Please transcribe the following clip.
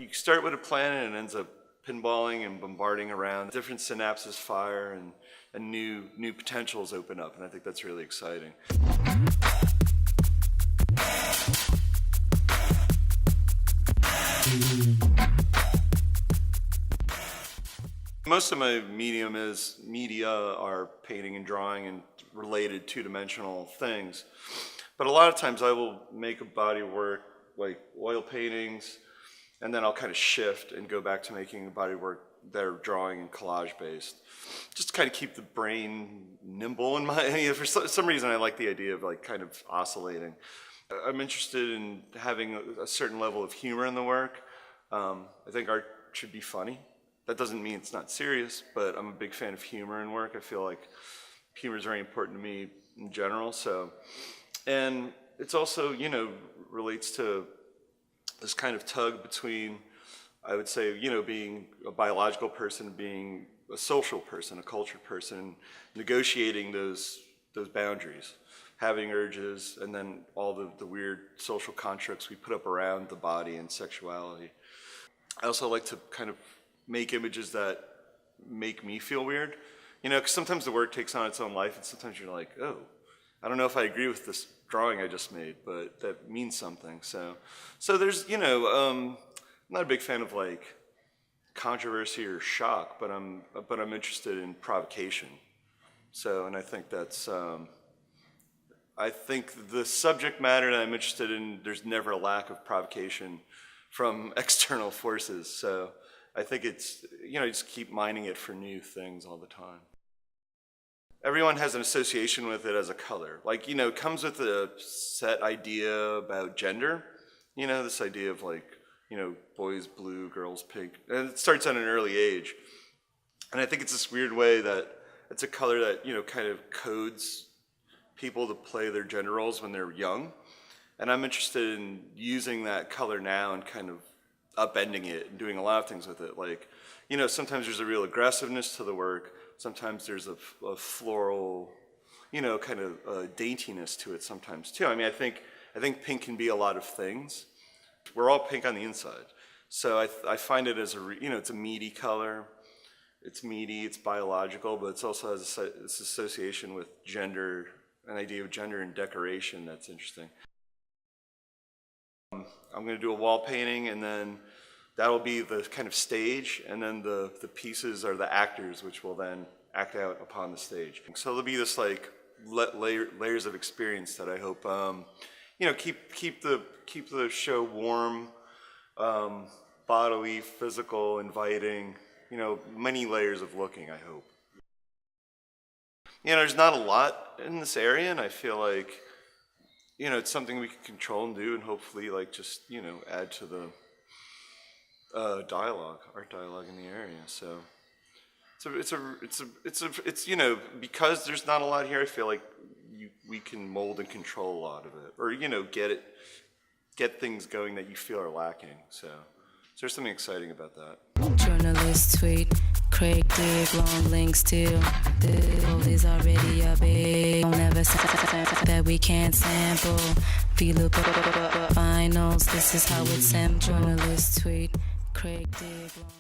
You start with a plan and it ends up pinballing and bombarding around. Different synapses fire and new potentials open up, and I think that's really exciting. Most of my media are painting and drawing and related two-dimensional things. But a lot of times I will make a body work like oil paintings, and then I'll kind of shift and go back to making a body work that are drawing and collage based. Just to kind of keep the brain nimble in my, for some reason I like the idea of like kind of oscillating. I'm interested in having a certain level of humor in the work. I think art should be funny. That doesn't mean it's not serious, but I'm a big fan of humor in work. I feel like humor is very important to me in general. So, and it's also, you know, relates to this kind of tug between, I would say, you know, being a biological person, being a social person, a cultured person, negotiating those boundaries, having urges, and then all the weird social constructs we put up around the body and sexuality. I also like to kind of make images that make me feel weird. You know, because sometimes the work takes on its own life, and sometimes you're like, oh, I don't know if I agree with this drawing I just made, but that means something. So there's, you know, I'm not a big fan of like controversy or shock, but I'm interested in provocation. So, and I think that's, I think the subject matter that I'm interested in, there's never a lack of provocation from external forces. So I think it's, you know, just keep mining it for new things all the time. Everyone has an association with it as a color. Like, you know, it comes with a set idea about gender. You know, this idea of like, you know, boys blue, girls pink. And it starts at an early age. And I think it's this weird way that it's a color that, you know, kind of codes people to play their gender roles when they're young. And I'm interested in using that color now and kind of upending it and doing a lot of things with it. Like, you know, sometimes there's a real aggressiveness to the work. Sometimes there's a floral, you know, kind of daintiness to it sometimes too. I mean, I think pink can be a lot of things. We're all pink on the inside. So I find it as a, you know, it's a meaty color. It's meaty, it's biological, but it also has this association with gender, an idea of gender and decoration that's interesting. I'm going to do a wall painting, and then that'll be the kind of stage, and then the pieces are the actors, which will then act out upon the stage. So there'll be this like layers of experience that I hope, you know, keep the show warm, bodily, physical, inviting. You know, many layers of looking, I hope. You know, there's not a lot in this area, and I feel like, you know, it's something we can control and do, and hopefully, like, just, you know, add to the art dialogue in the area. So it's you know, because there's not a lot here, I feel like we can mold and control a lot of it, or, you know, get things going that you feel are lacking. So there's something exciting about that. Journalist tweet, Craig dig, long link still. The world is already a big. Don't ever say that we can't sample. Feel finals, this is how it's sampled. Journalist tweet, Craig dig, long